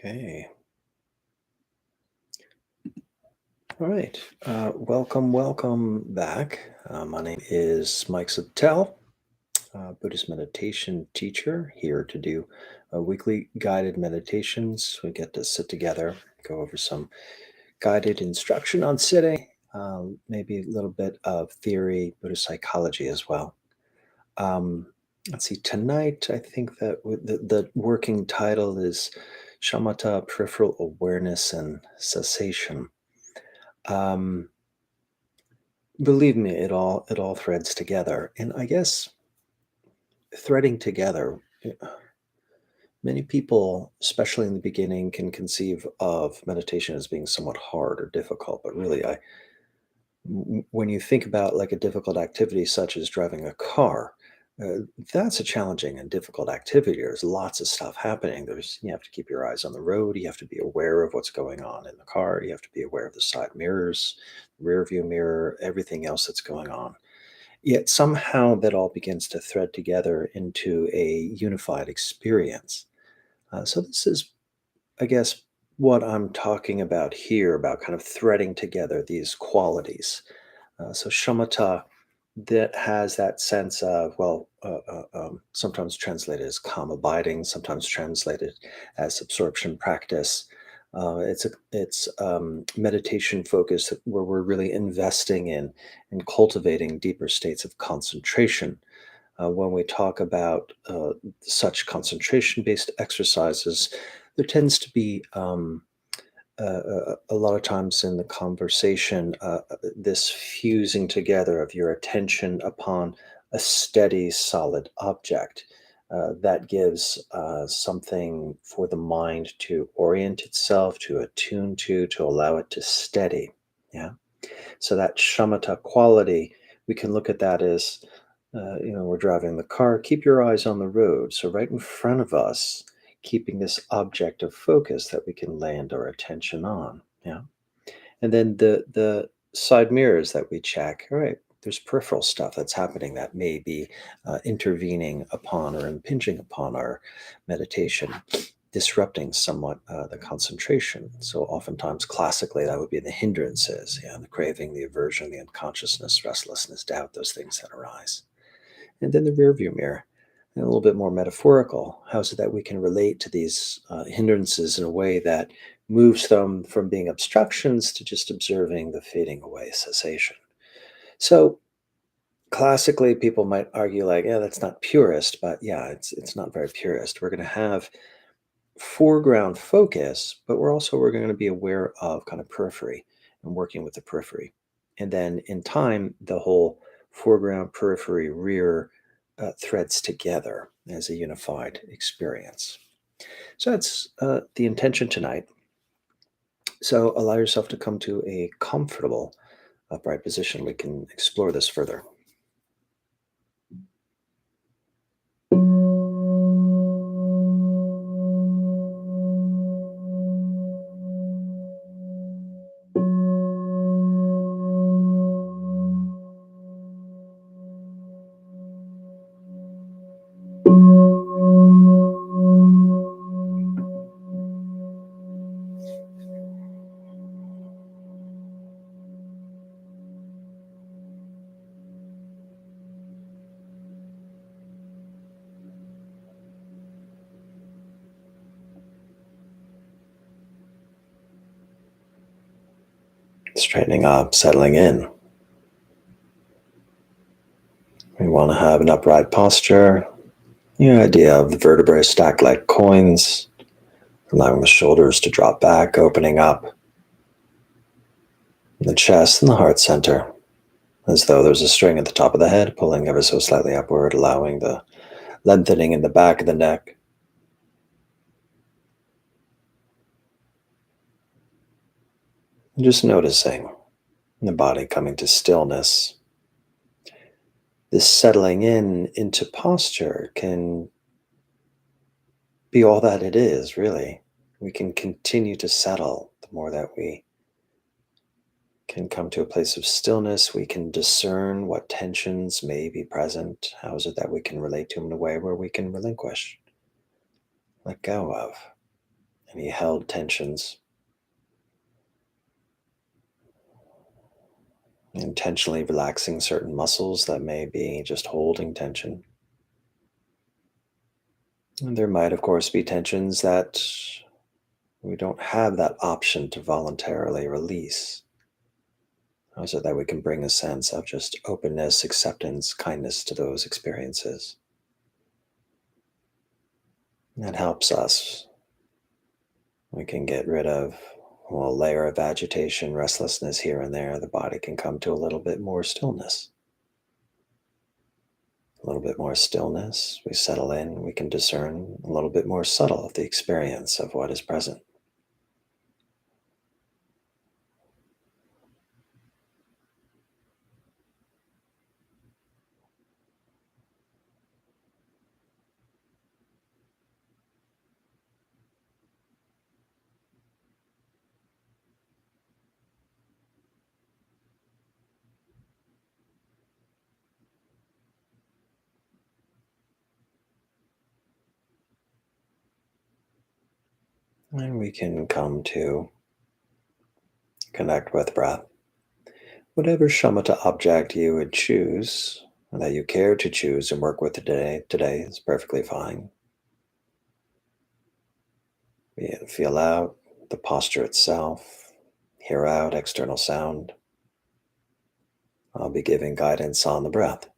Okay. All right. Welcome back. My name is Mike Sattel, Buddhist meditation teacher, here to do weekly guided meditations. We get to sit together, go over some guided instruction on sitting, maybe a little bit of theory, Buddhist psychology as well. Let's see, tonight I think that the working title is Shamatha, Peripheral Awareness and Cessation. Um, Believe me, it all threads together, and I guess threading together. Many people, especially in the beginning, can conceive of meditation as being somewhat hard or difficult. But really, when you think about like a difficult activity such as driving a car, uh, that's a challenging and difficult activity. There's lots of stuff happening. You have to keep your eyes on the road. You have to be aware of what's going on in the car. You have to be aware of the side mirrors, rear view mirror, everything else that's going on. Yet somehow that all begins to thread together into a unified experience. So this is, I guess, what I'm talking about here, about kind of threading together these qualities. So shamatha, that has that sense of, well, sometimes translated as calm abiding, sometimes translated as absorption practice. It's meditation focus where we're really investing in cultivating deeper states of concentration. When we talk about such concentration based exercises, there tends to be a lot of times in the conversation, this fusing together of your attention upon a steady, solid object that gives something for the mind to orient itself, to attune to allow it to steady. Yeah. So that shamatha quality, we can look at that as, we're driving the car, keep your eyes on the road. So right in front of us, keeping this object of focus that we can land our attention on. Yeah. And then the side mirrors that we check. All right, there's peripheral stuff that's happening that may be intervening upon or impinging upon our meditation, disrupting somewhat the concentration. So oftentimes, classically, that would be the hindrances, yeah, the craving, the aversion, the unconsciousness, restlessness, doubt, those things that arise. And then the rear view mirror, and a little bit more metaphorical. How is it that we can relate to these hindrances in a way that moves them from being obstructions to just observing the fading away cessation? So classically, people might argue like, yeah, that's not purist, but yeah, it's not very purist. We're going to have foreground focus, but we're going to be aware of kind of periphery and working with the periphery. And then in time, the whole foreground, periphery, rear threads together as a unified experience. So that's the intention tonight. So allow yourself to come to a comfortable upright position. We can explore this further. Straightening up, settling in. We want to have an upright posture. Your idea of the vertebrae stacked like coins, allowing the shoulders to drop back, opening up the chest and the heart center, as though there's a string at the top of the head pulling ever so slightly upward, allowing the lengthening in the back of the neck. And just noticing the body coming to stillness. This settling into posture can be all that it is, really. We can continue to settle the more that we can come to a place of stillness. We can discern what tensions may be present. How is it that we can relate to them in a way where we can relinquish, let go of, any held tensions, intentionally relaxing certain muscles that may be just holding tension. And there might, of course, be tensions that we don't have that option to voluntarily release, so that we can bring a sense of just openness, acceptance, kindness to those experiences. That helps us. We can get rid of a layer of agitation, restlessness here and there. The body can come to a little bit more stillness. A little bit more stillness. We settle in. We can discern a little bit more subtle of the experience of what is present. And we can come to connect with breath. Whatever shamatha object you would choose, or that you care to choose and work with today is perfectly fine. Feel out the posture itself, hear out external sound. I'll be giving guidance on the breath.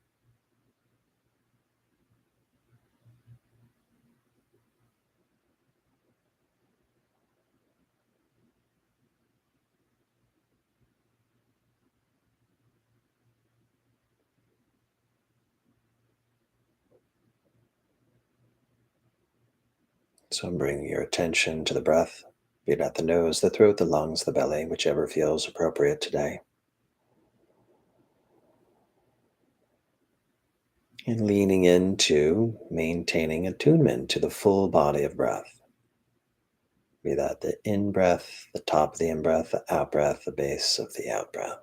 So I'm bringing your attention to the breath, be it at the nose, the throat, the lungs, the belly, whichever feels appropriate today. And leaning into maintaining attunement to the full body of breath. Be that the in breath, the top of the in breath, the out breath, the base of the out breath.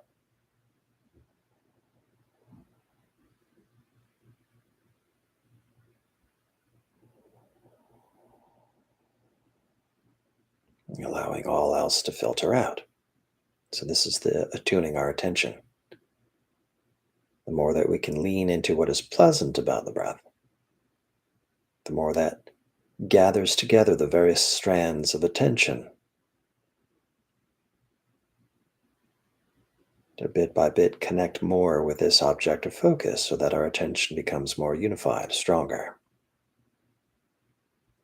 Allowing all else to filter out. So this is the attuning our attention. The more that we can lean into what is pleasant about the breath, the more that gathers together the various strands of attention to bit by bit connect more with this object of focus so that our attention becomes more unified, stronger.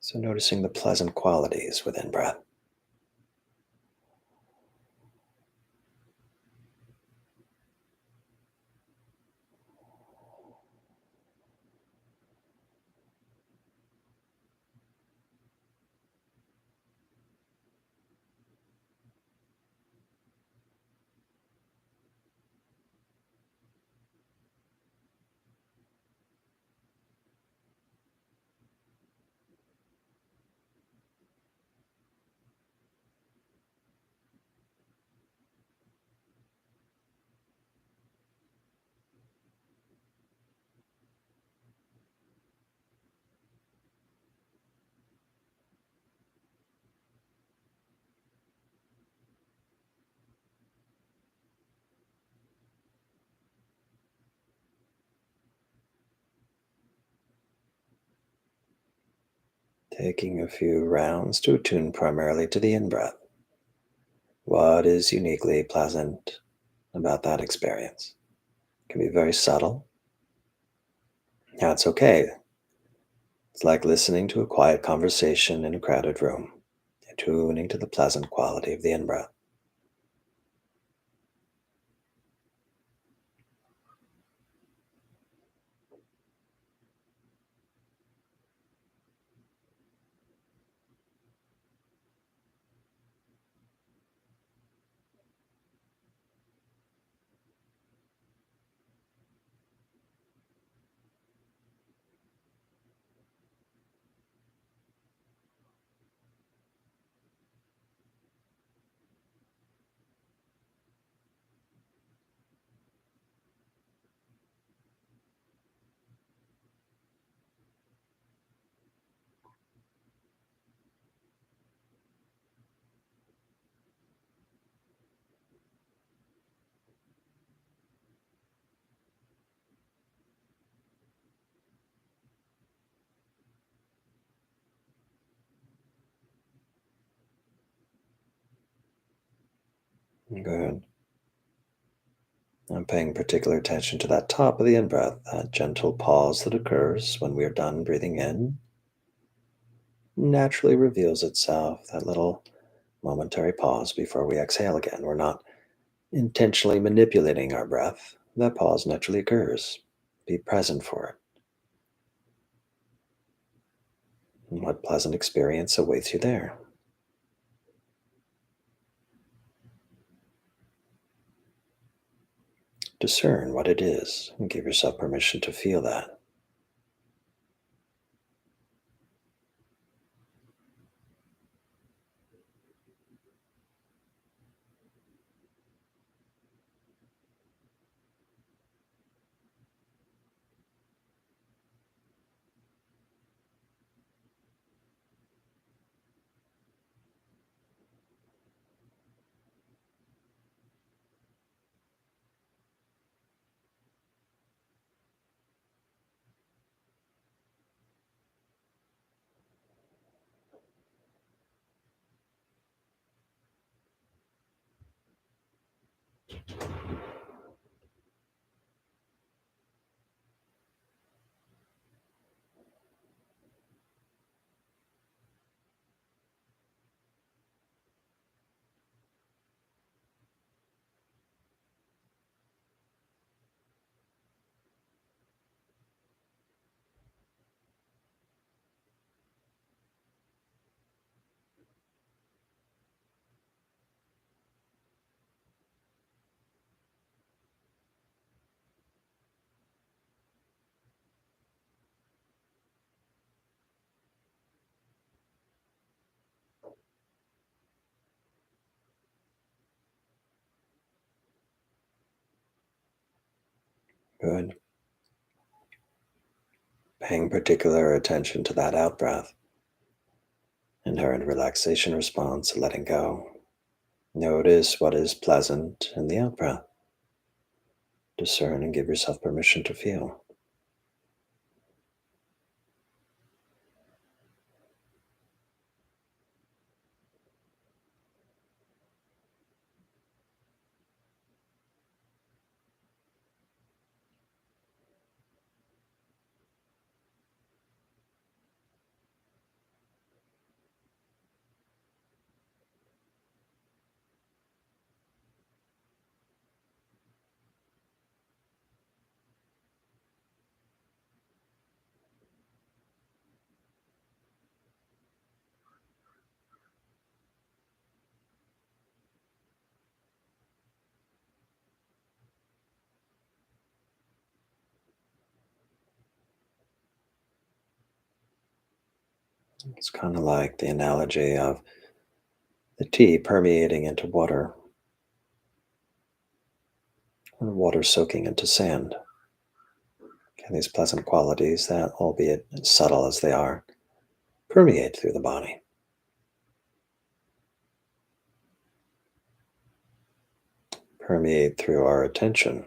So noticing the pleasant qualities within breath. Taking a few rounds to attune primarily to the in breath. What is uniquely pleasant about that experience? It can be very subtle. That's okay. It's like listening to a quiet conversation in a crowded room, attuning to the pleasant quality of the in breath. Good. I'm paying particular attention to that top of the in breath, that gentle pause that occurs when we are done breathing in, naturally reveals itself, that little momentary pause before we exhale again. We're not intentionally manipulating our breath. That pause naturally occurs. Be present for it. And what pleasant experience awaits you there? Discern what it is and give yourself permission to feel that. Good. Paying particular attention to that out breath, inherent relaxation response, letting go. Notice what is pleasant in the out breath. Discern and give yourself permission to feel. It's kind of like the analogy of the tea permeating into water, or water soaking into sand. And these pleasant qualities that, albeit subtle as they are, permeate through the body, permeate through our attention.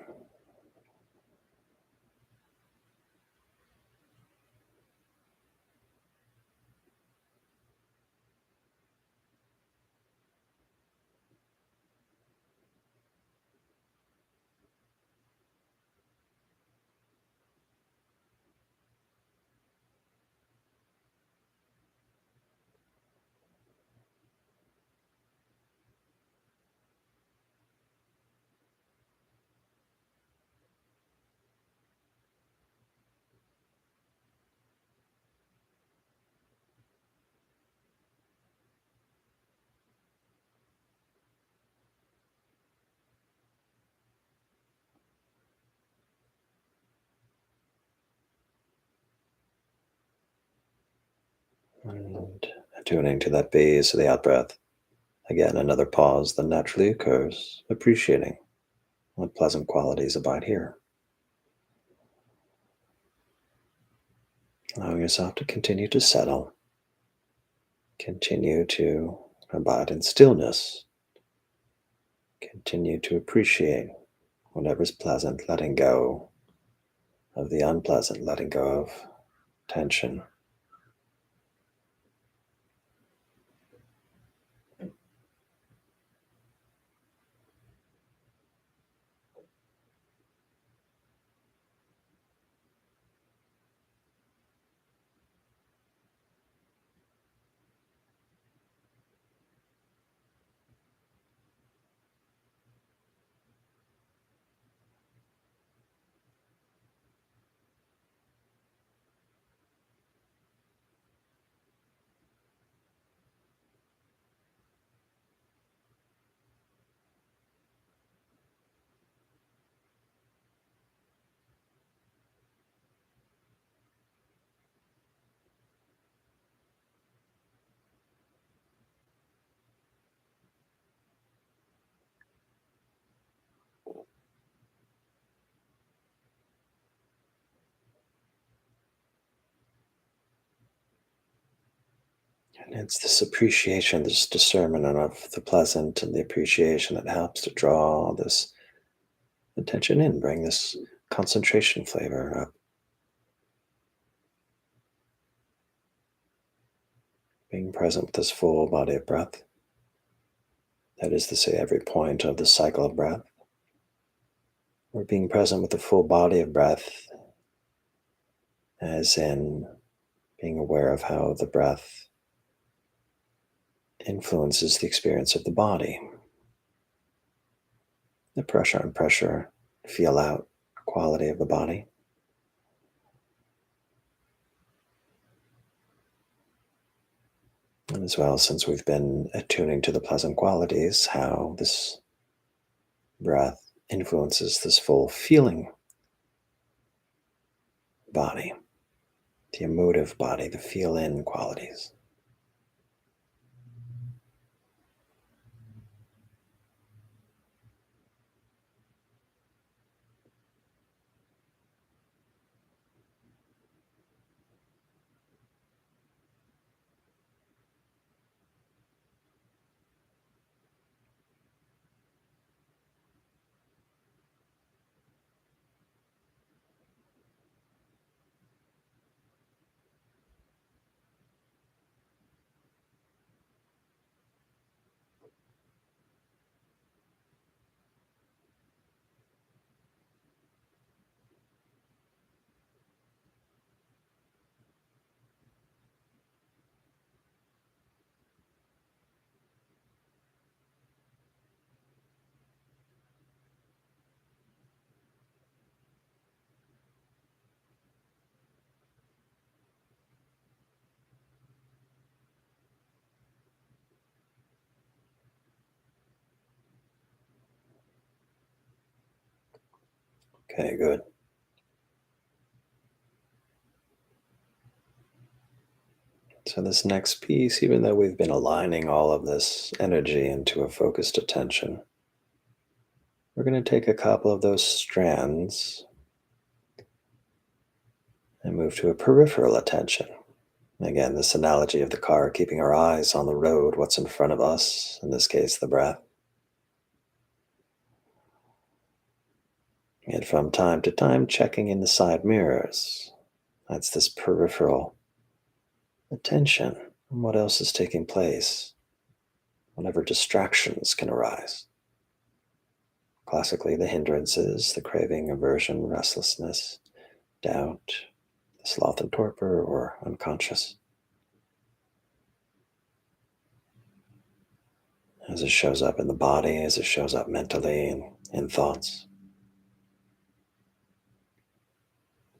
And attuning to that base of the out breath. Again, another pause that naturally occurs, appreciating what pleasant qualities abide here. Allowing yourself to continue to settle, continue to abide in stillness, continue to appreciate whatever's pleasant, letting go of the unpleasant, letting go of tension. And it's this appreciation, this discernment of the pleasant and the appreciation that helps to draw this attention in, bring this concentration flavor up, being present with this full body of breath. That is to say, every point of the cycle of breath. We're being present with the full body of breath, as in being aware of how the breath influences the experience of the body. The pressure and pressure, feel out quality of the body. And as well, since we've been attuning to the pleasant qualities, how this breath influences this full feeling body, the emotive body, the feel in qualities. Okay, good. So, this next piece, even though we've been aligning all of this energy into a focused attention, we're going to take a couple of those strands and move to a peripheral attention. Again, this analogy of the car, keeping our eyes on the road, what's in front of us, in this case, the breath. And from time to time, checking in the side mirrors. That's this peripheral attention on what else is taking place, whatever distractions can arise. Classically, the hindrances, the craving, aversion, restlessness, doubt, sloth and torpor, or unconscious. As it shows up in the body, as it shows up mentally and in thoughts.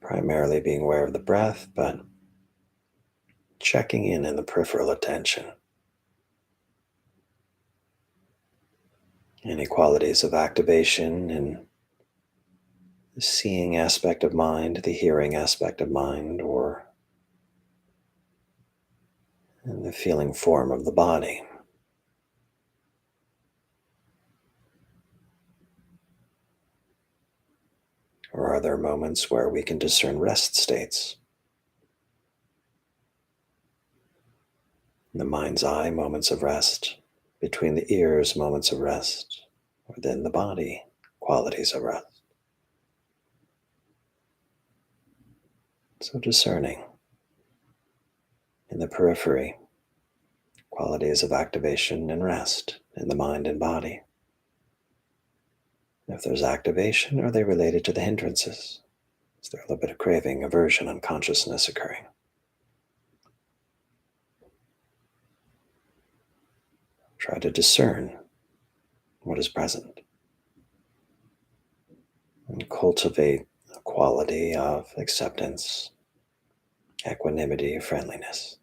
Primarily being aware of the breath, but checking in the peripheral attention. Any qualities of activation in the seeing aspect of mind, the hearing aspect of mind, or in the feeling form of the body. Or are there moments where we can discern rest states? In the mind's eye, moments of rest. Between the ears, moments of rest. Within the body, qualities of rest. So discerning. In the periphery, qualities of activation and rest in the mind and body. If there's activation, are they related to the hindrances? Is there a little bit of craving, aversion, unconsciousness occurring? Try to discern what is present and cultivate a quality of acceptance, equanimity, friendliness.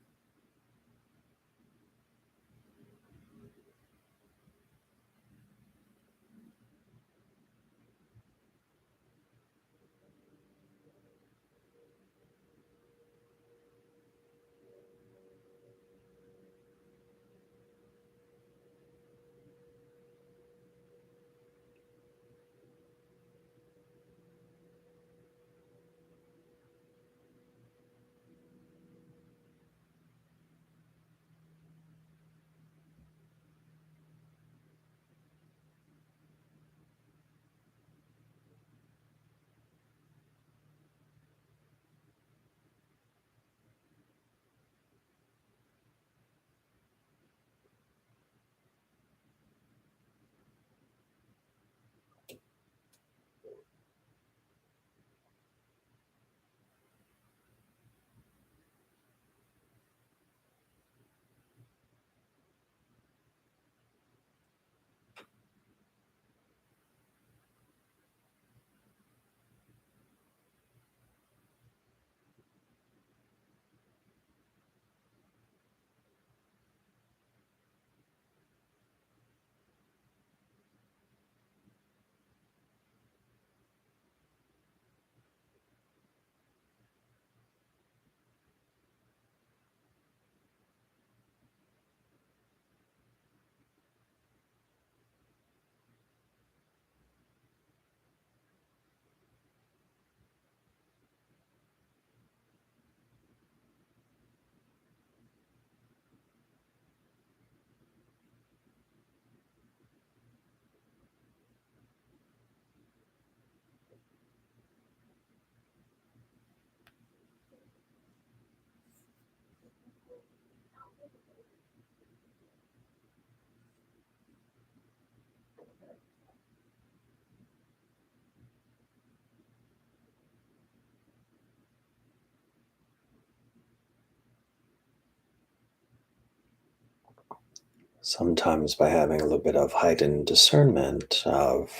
Sometimes by having a little bit of heightened discernment of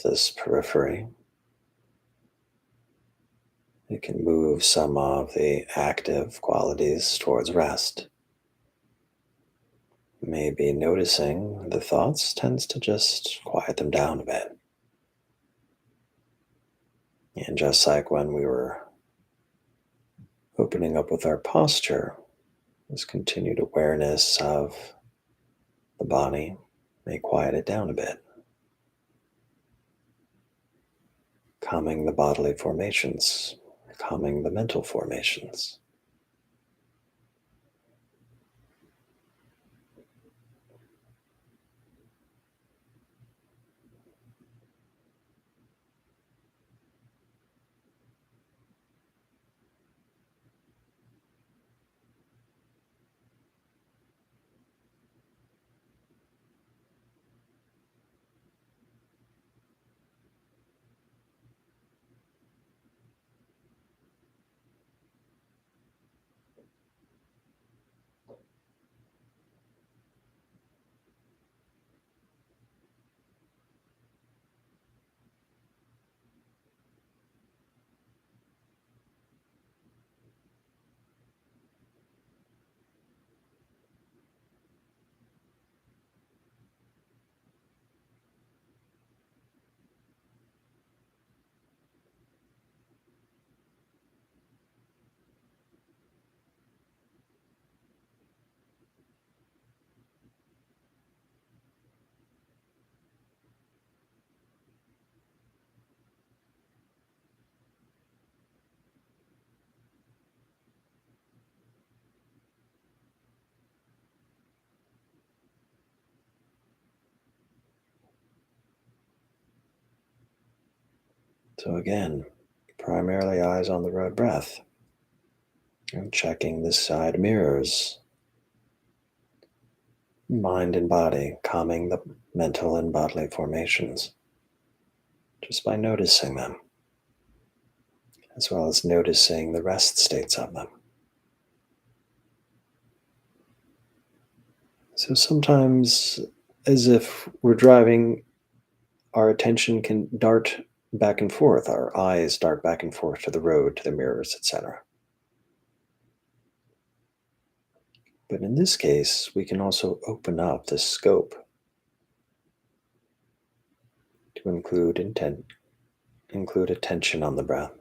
this periphery, you can move some of the active qualities towards rest. Maybe noticing the thoughts tends to just quiet them down a bit. And just like when we were opening up with our posture, this continued awareness of the body may quiet it down a bit, calming the bodily formations, calming the mental formations. So again, primarily eyes on the road breath and checking the side mirrors, mind and body, calming the mental and bodily formations just by noticing them, as well as noticing the rest states of them. So sometimes, as if we're driving, our attention can dart back and forth, our eyes dart back and forth to the road, to the mirrors, etc. But in this case, we can also open up the scope to include attention on the breath,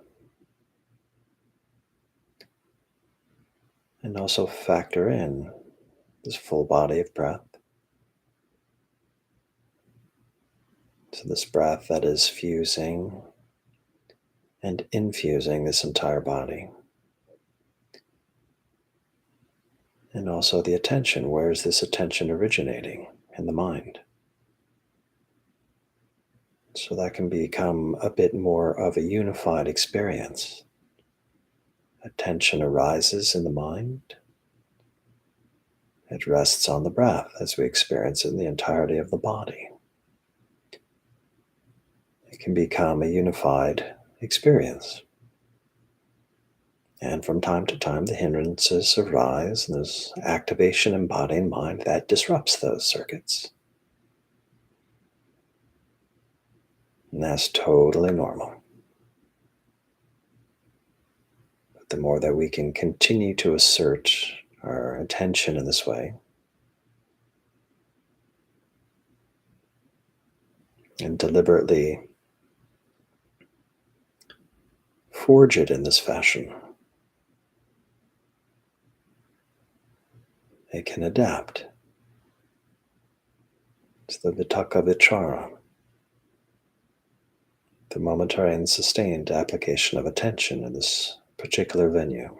and also factor in this full body of breath. So, this breath that is fusing and infusing this entire body. And also the attention. Where is this attention originating in the mind? So that can become a bit more of a unified experience. Attention arises in the mind. It rests on the breath as we experience it in the entirety of the body. It can become a unified experience. And from time to time, the hindrances arise, and there's activation in body and mind that disrupts those circuits. And that's totally normal. But the more that we can continue to assert our attention in this way, and deliberately forge it in this fashion, it can adapt to the vitaka vichara, the momentary and sustained application of attention in this particular venue.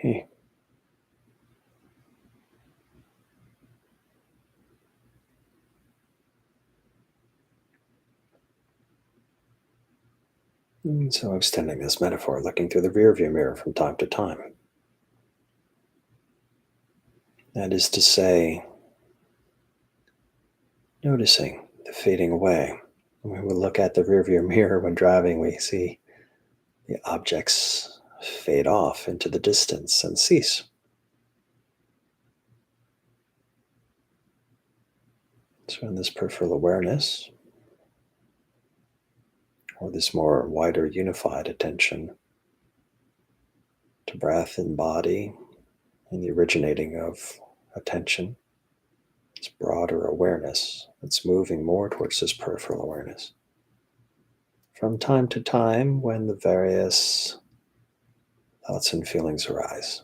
Okay. So extending this metaphor, looking through the rearview mirror from time to time. That is to say, noticing the fading away. When we look at the rearview mirror when driving, we see the objects fade off into the distance and cease. So, in this peripheral awareness, or this more wider unified attention to breath and body and the originating of attention, this broader awareness that's moving more towards this peripheral awareness. From time to time, when the various thoughts and feelings arise,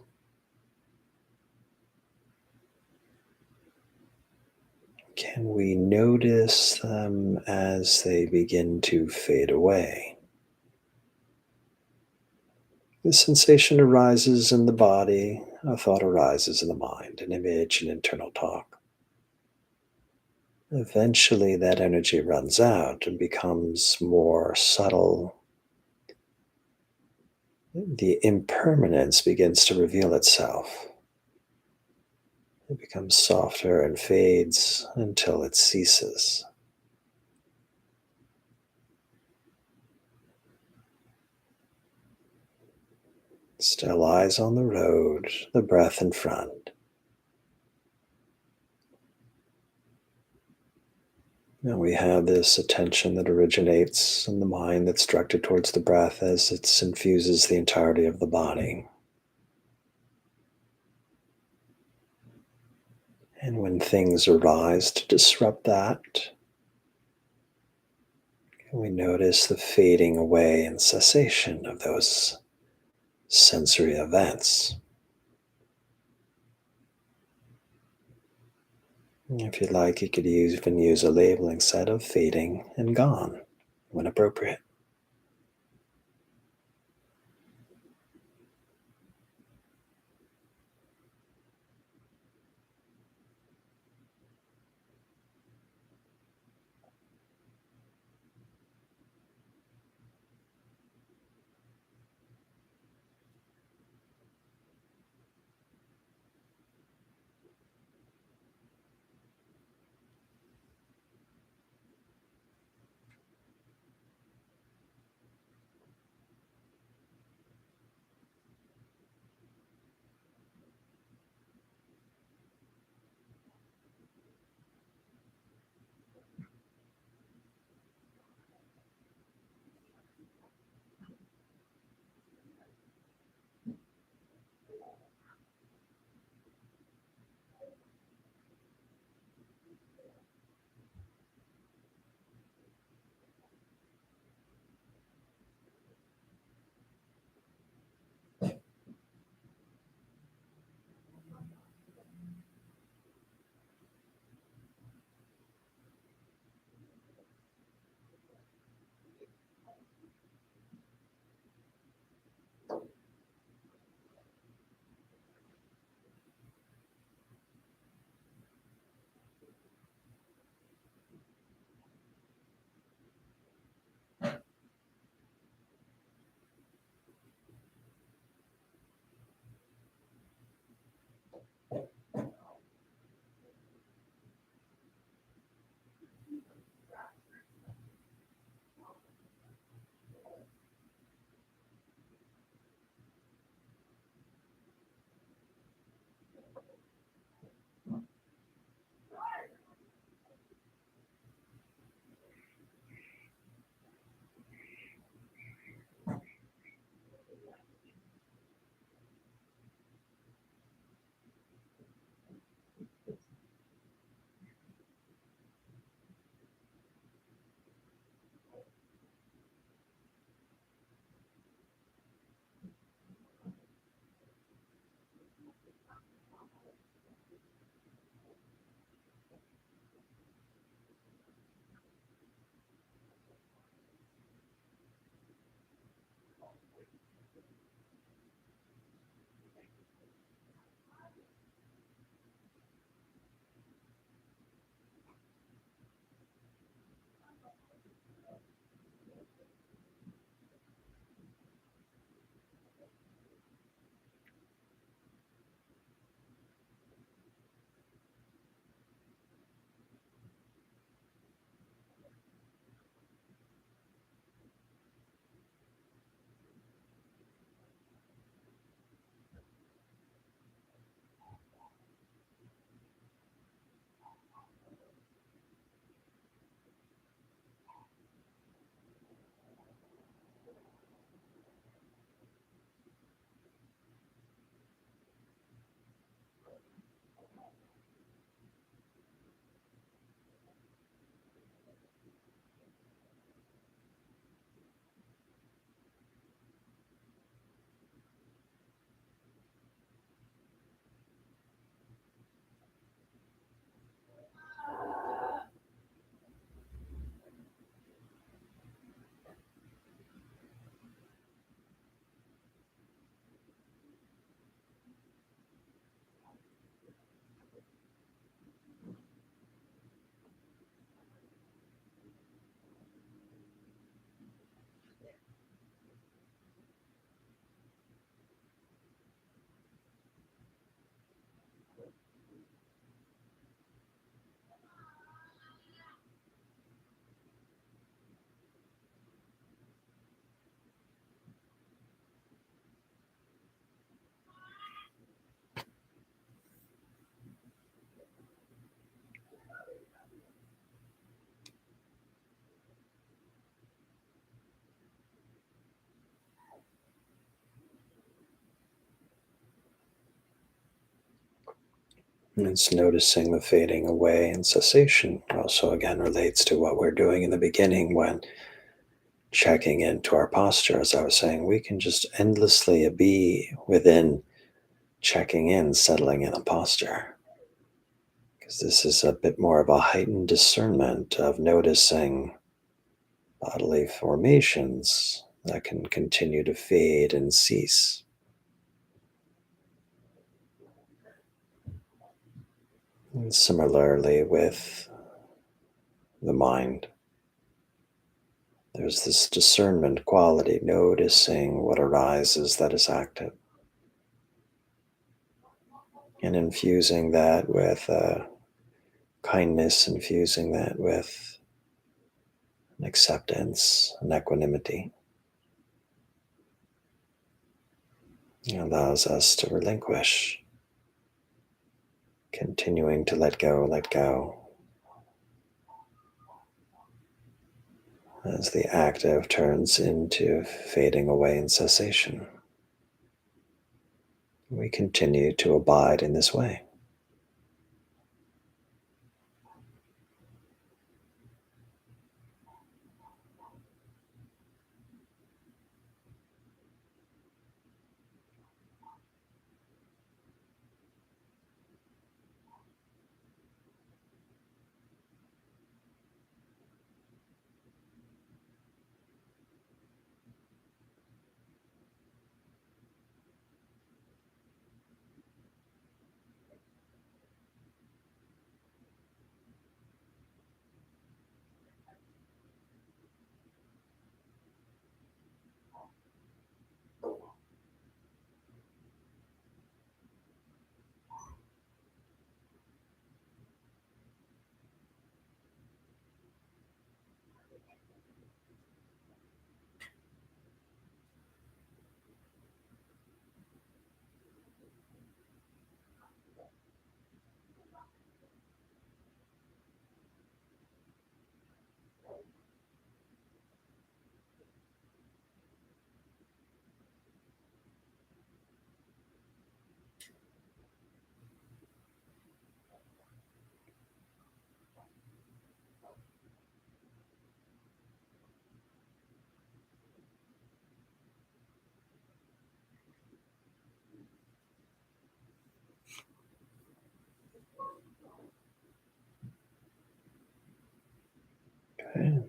can we notice them as they begin to fade away? The sensation arises in the body, a thought arises in the mind, an image, an internal talk. Eventually, that energy runs out and becomes more subtle. The impermanence begins to reveal itself. It becomes softer and fades until it ceases. Still eyes on the road, the breath in front. And we have this attention that originates in the mind that's directed towards the breath as it infuses the entirety of the body. And when things arise to disrupt that, we notice the fading away and cessation of those sensory events. If you'd like, you could even use a labeling set of fading and gone when appropriate. And it's noticing the fading away, and cessation also again relates to what we're doing in the beginning when checking into our posture. As I was saying, we can just endlessly be within checking in, settling in a posture. Because this is a bit more of a heightened discernment of noticing bodily formations that can continue to fade and cease. And similarly with the mind, there's this discernment quality, noticing what arises that is active, and infusing that with kindness, infusing that with an acceptance, an equanimity. It allows us to relinquish, continuing to let go, as the active turns into fading away in cessation. We continue to abide in this way. Okay.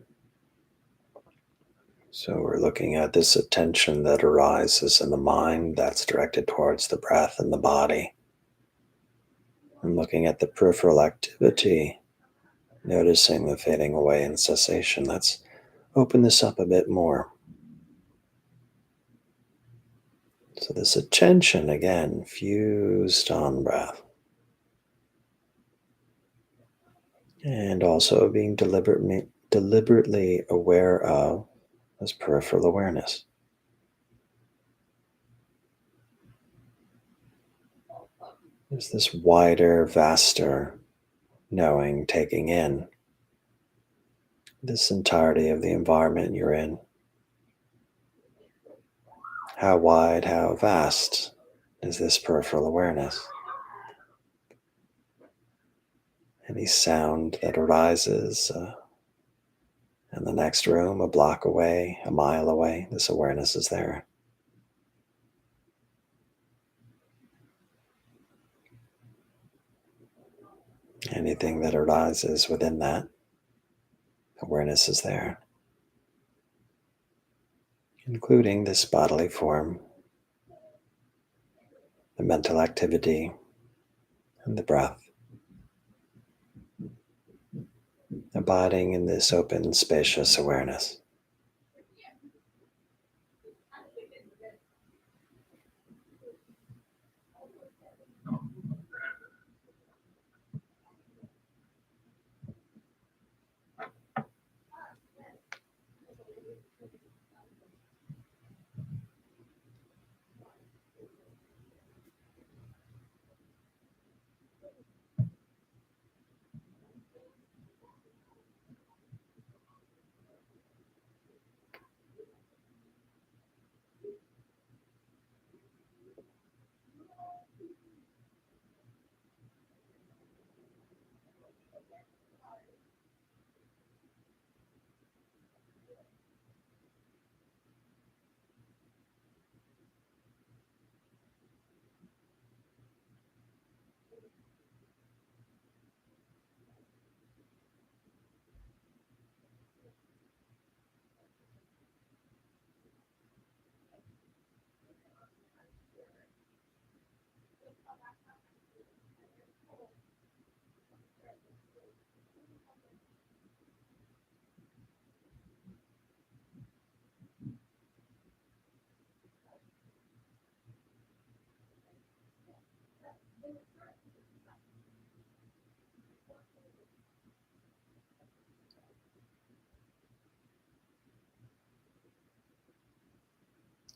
So we're looking at this attention that arises in the mind that's directed towards the breath and the body. And looking at the peripheral activity, noticing the fading away and cessation. Let's open this up a bit more. So this attention again fused on breath. And also being deliberately aware of this peripheral awareness. There's this wider, vaster knowing, taking in this entirety of the environment you're in. How wide, how vast is this peripheral awareness? Any sound that arises in the next room, a block away, a mile away, this awareness is there. Anything that arises within that, awareness is there, including this bodily form, the mental activity, and the breath. Abiding in this open, spacious awareness.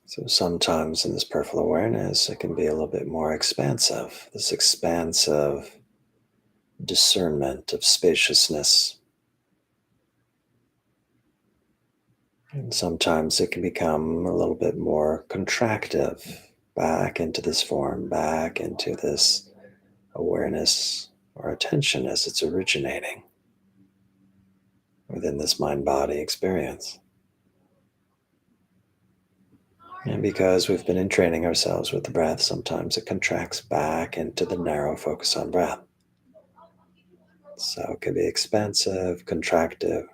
So sometimes in this peripheral awareness, it can be a little bit more expansive, this expansive discernment of spaciousness. And sometimes it can become a little bit more contractive, back into this form, back into this awareness or attention as it's originating within this mind body experience. And because we've been entraining ourselves with the breath, sometimes it contracts back into the narrow focus on breath. So it can be expansive, contractive.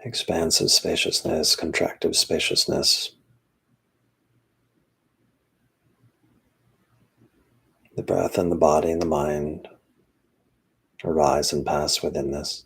Expansive spaciousness, contractive spaciousness. The breath and the body and the mind arise and pass within this.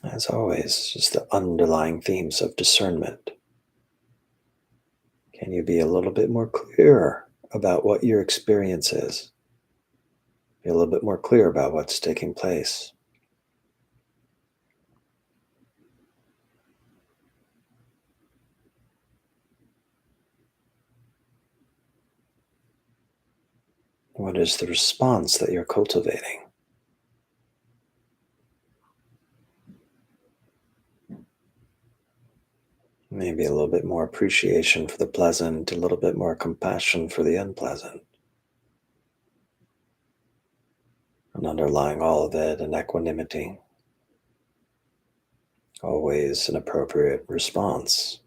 As always, just the underlying themes of discernment. Can you be a little bit more clear about what your experience is? Be a little bit more clear about what's taking place. What is the response that you're cultivating? Maybe a little bit more appreciation for the pleasant, a little bit more compassion for the unpleasant, and underlying all of it, an equanimity, Always an appropriate response.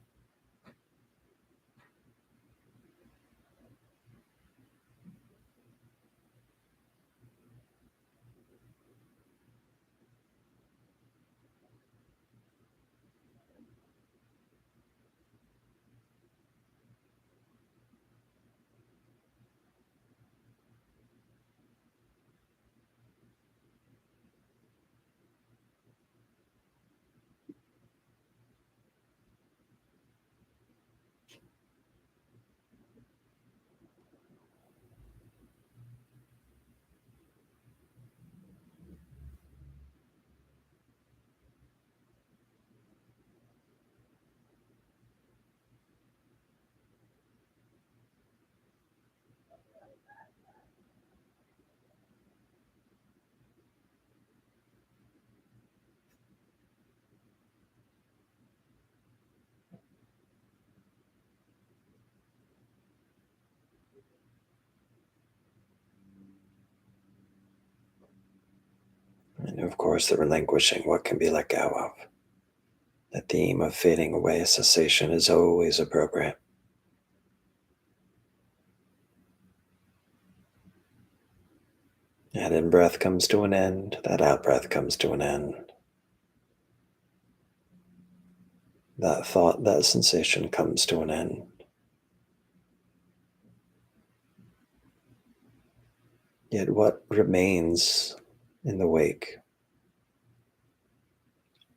And of course, the relinquishing what can be let go of. The theme of fading away, cessation, is always appropriate. That in breath comes to an end, that out breath comes to an end. That thought, that sensation comes to an end. Yet what remains in the wake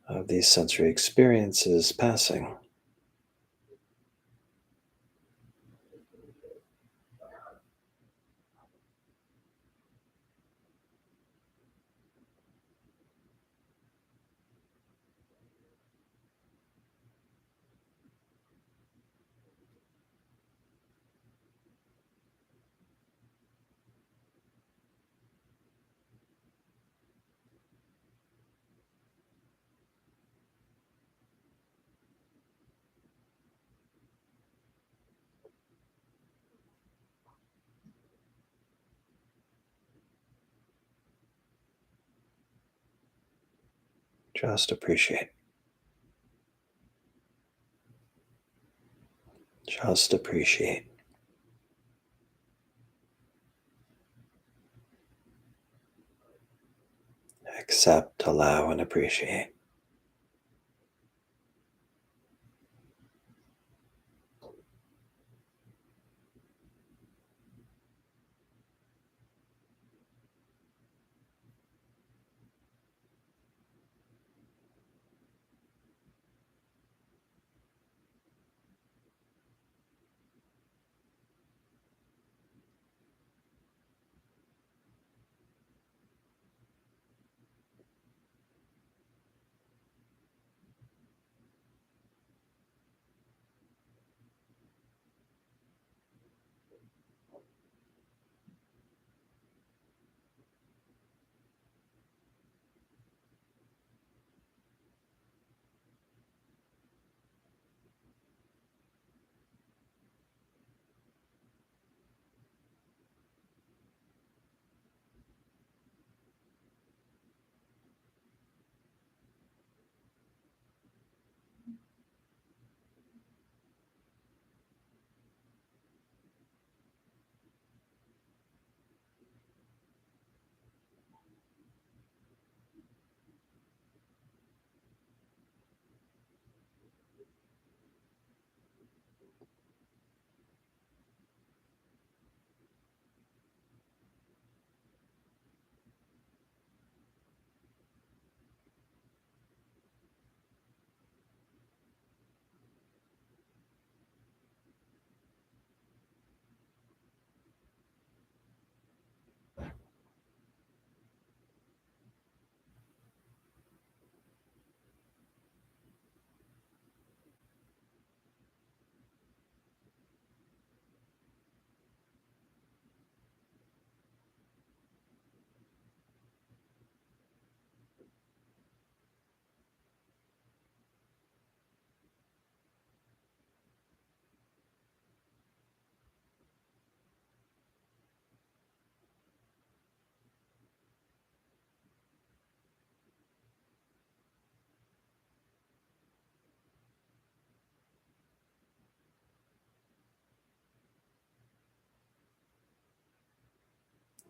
of these sensory experiences passing? Just appreciate. Just appreciate. Accept, allow, and appreciate.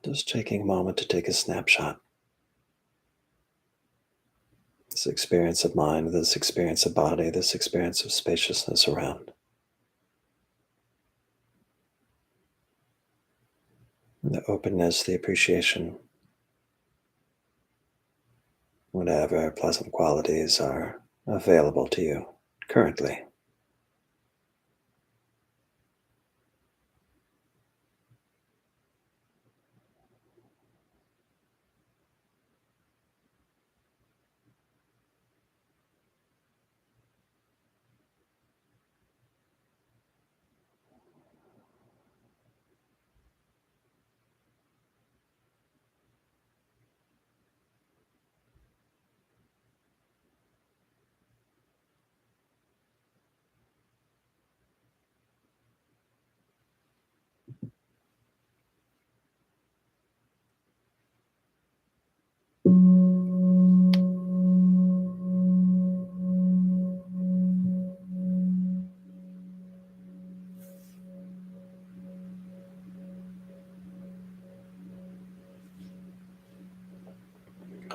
Just taking a moment to take a snapshot. This experience of mind, this experience of body, this experience of spaciousness around. And the openness, the appreciation, whatever pleasant qualities are available to you currently.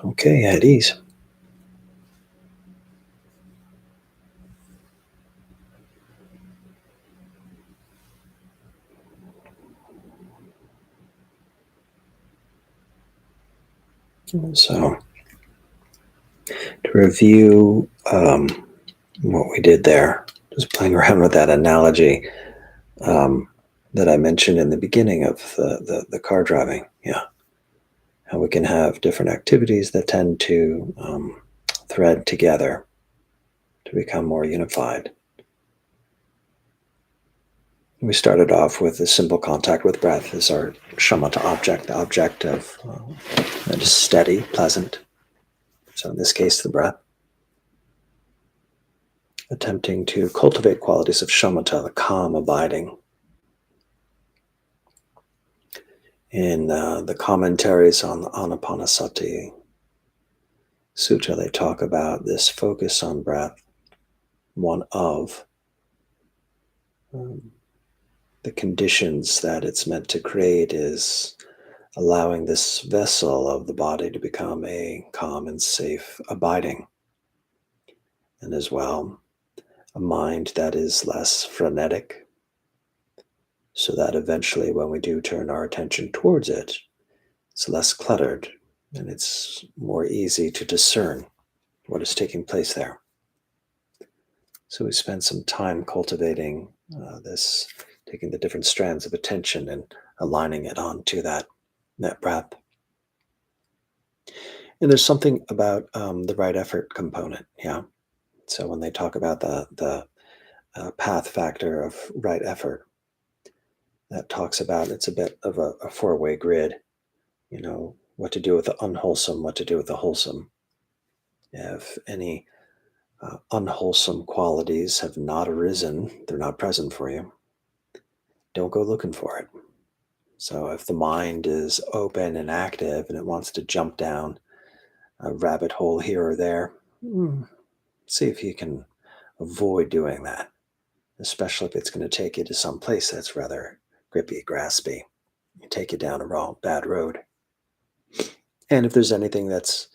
Okay, at ease. So, to review what we did there, just playing around with that analogy um, that I mentioned in the beginning of the car driving. Yeah, how we can have different activities that tend to thread together to become more unified. We started off with a simple contact with breath as our shamatha object, the object of that is steady, pleasant. So in this case, the breath. Attempting to cultivate qualities of shamatha, the calm, abiding. In the commentaries on the Anapanasati Sutta, they talk about this focus on breath, one of um, the conditions that it's meant to create is allowing this vessel of the body to become a calm and safe abiding, and as well a mind that is less frenetic, so that eventually when we do turn our attention towards it, it's less cluttered and it's more easy to discern what is taking place there. So we spend some time cultivating this, taking the different strands of attention and aligning it onto that breath. And there's something about the right effort component. Yeah. So when they talk about the path factor of right effort, that talks about it's a bit of a four-way grid. You know what to do with the unwholesome, what to do with the wholesome. If any unwholesome qualities have not arisen, they're not present for you. Don't go looking for it. So if the mind is open and active and it wants to jump down a rabbit hole here or there, see if you can avoid doing that, especially if it's going to take you to some place that's rather grippy, graspy, take you down a wrong, bad road. And if there's anything that's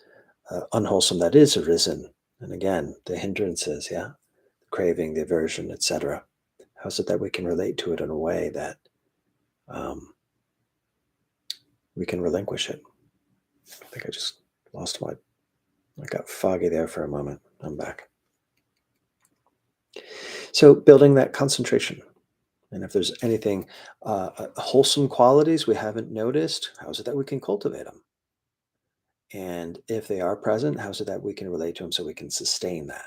unwholesome that is arisen, and again, the hindrances, yeah, the craving, the aversion, etc., how is it that we can relate to it in a way that um, we can relinquish it? I think I just lost my, I got foggy there for a moment. I'm back. So building that concentration. And if there's anything, wholesome qualities we haven't noticed, how is it that we can cultivate them? And if they are present, how is it that we can relate to them so we can sustain that?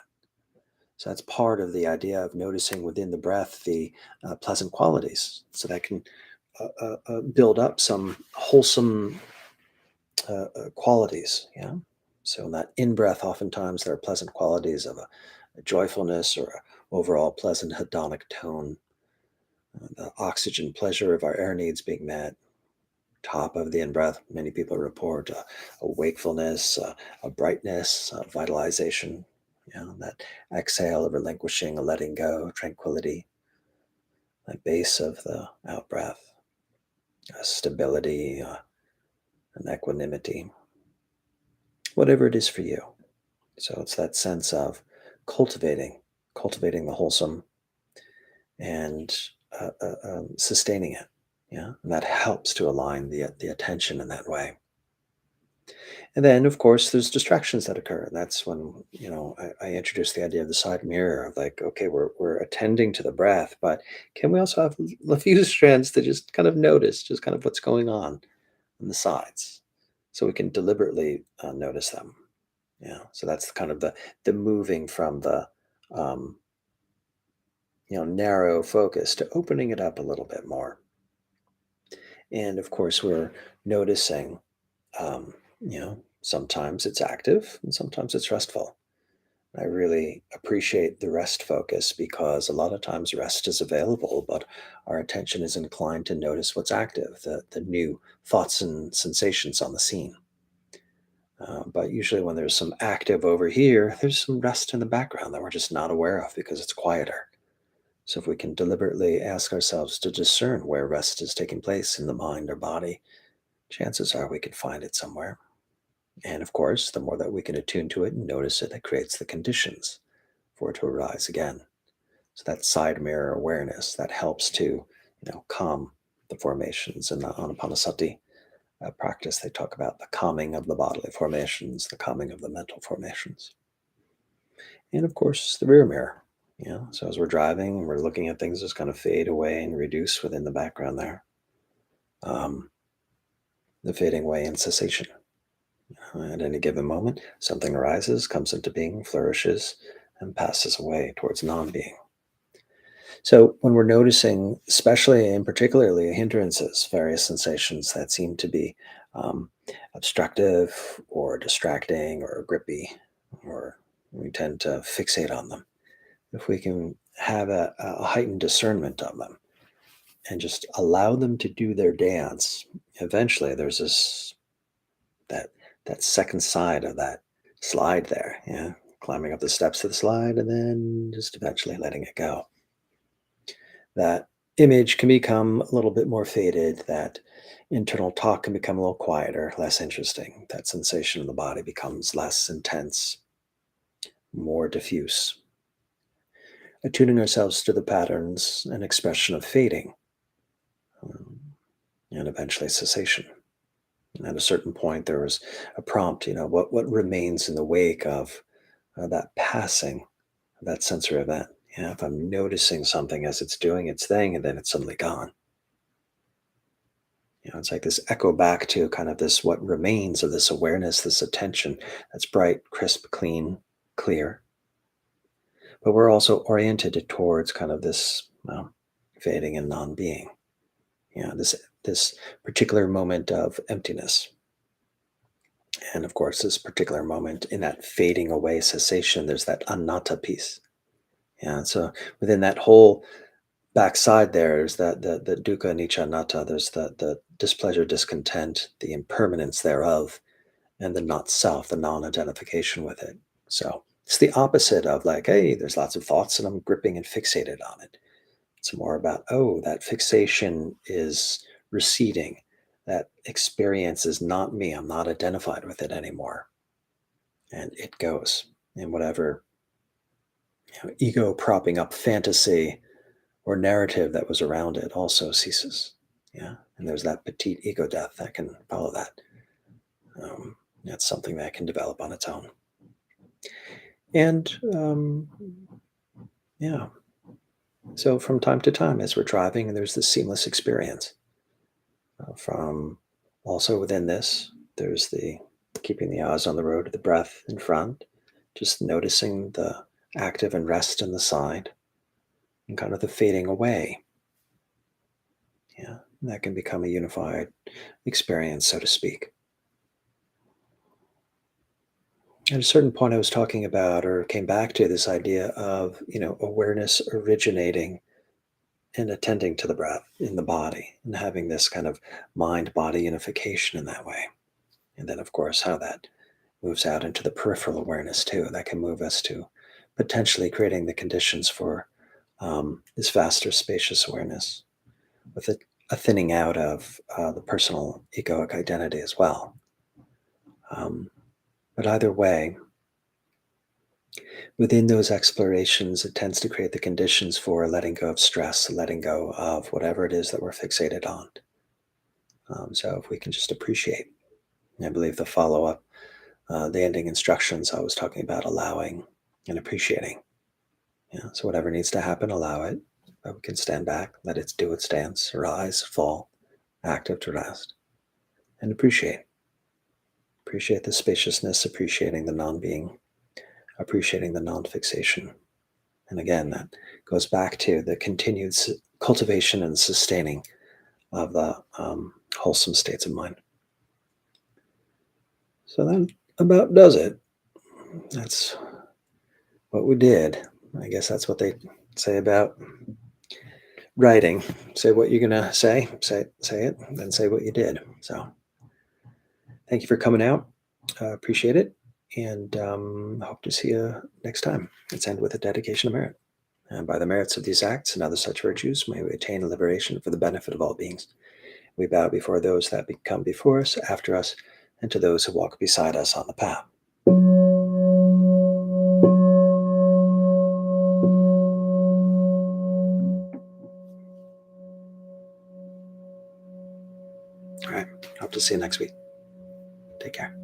So that's part of the idea of noticing within the breath the pleasant qualities. So that can build up some wholesome qualities. Yeah. So in that in breath, oftentimes there are pleasant qualities of a joyfulness or a overall pleasant hedonic tone, the oxygen pleasure of our air needs being met. Top of the in breath, many people report a wakefulness, a brightness, vitalization. That exhale, a relinquishing, a letting go, tranquility. That base of the out breath, stability, and equanimity, whatever it is for you. So it's that sense of cultivating, cultivating the wholesome and sustaining it. Yeah, and that helps to align the attention in that way. And then, of course, there's distractions that occur. And that's when, I introduced the idea of the side mirror of like, okay, we're attending to the breath, but can we also have a few strands to just kind of notice just kind of what's going on the sides so we can deliberately notice them. Yeah. So that's kind of the moving from the, um, narrow focus to opening it up a little bit more. And of course, we're noticing, sometimes it's active and sometimes it's restful. I really appreciate the rest focus because a lot of times rest is available, but our attention is inclined to notice what's active, the new thoughts and sensations on the scene. But usually, when there's some active over here, there's some rest in the background that we're just not aware of because it's quieter. So, if we can deliberately ask ourselves to discern where rest is taking place in the mind or body, chances are we can find it somewhere. And of course, the more that we can attune to it and notice it, it creates the conditions for it to arise again. So that side mirror awareness that helps to, calm the formations in the Anapanasati practice. They talk about the calming of the bodily formations, the calming of the mental formations, and of course the rear mirror. So as we're driving, we're looking at things just kind of fade away and reduce within the background there. Um, the fading away in cessation. At any given moment, something arises, comes into being, flourishes, and passes away towards non-being. So when we're noticing, especially and particularly hindrances, various sensations that seem to be um, obstructive or distracting or grippy, or we tend to fixate on them. If we can have a heightened discernment of them and just allow them to do their dance, eventually there's this that that second side of that slide there, yeah, climbing up the steps of the slide and then just eventually letting it go. That image can become a little bit more faded, that internal talk can become a little quieter, less interesting. That sensation in the body becomes less intense, more diffuse. Attuning ourselves to the patterns and expression of fading, um, and eventually cessation. And at a certain point, there was a prompt, what remains in the wake of that passing, of that sensory event. If I'm noticing something as it's doing its thing and then it's suddenly gone. It's like this echo back to kind of this what remains of this awareness, this attention that's bright, crisp, clean, clear. But we're also oriented towards kind of this fading and non-being. This particular moment of emptiness, and of course, this particular moment in that fading away cessation. There's that anatta piece. So within that whole backside there's the dukkha anicca anatta. There's the displeasure, discontent, the impermanence thereof, and the not self, the non-identification with it. So it's the opposite of like, hey, there's lots of thoughts and I'm gripping and fixated on it. It's more about, oh, that fixation is receding. That experience is not me. I'm not identified with it anymore. And it goes. And whatever ego propping up fantasy or narrative that was around it also ceases. Yeah. And there's that petite ego death that can follow that. That's something that can develop on its own. And yeah, so from time to time, as we're driving, and there's this seamless experience. From also within this, there's the keeping the eyes on the road, the breath in front, just noticing the active and rest in the side, and kind of the fading away. Yeah, that can become a unified experience, so to speak. At a certain point, I was talking about, or came back to this idea of, awareness originating and attending to the breath in the body and having this kind of mind body unification in that way. And then, of course, how that moves out into the peripheral awareness too. That can move us to potentially creating the conditions for this vaster, spacious awareness with a thinning out of the personal egoic identity as well. Um, but either way, within those explorations, it tends to create the conditions for letting go of stress, letting go of whatever it is that we're fixated on. So if we can just appreciate, I believe the follow up, the ending instructions, I was talking about allowing and appreciating. Yeah, so whatever needs to happen, allow it. But we can stand back, let it do its dance, rise, fall, active to rest, and appreciate. Appreciate the spaciousness, appreciating the non being, appreciating the non fixation. And again, that goes back to the continued cultivation and sustaining of the wholesome states of mind. So that about does it. That's what we did. I guess that's what they say about writing. Say what you're gonna say it, then say what you did. So thank you for coming out. Appreciate it, and hope to see you next time. Let's end with a dedication of merit. And by the merits of these acts and other such virtues, may we attain liberation for the benefit of all beings. We bow before those that come before us, after us, and to those who walk beside us on the path. All right. Hope to see you next week. Take care.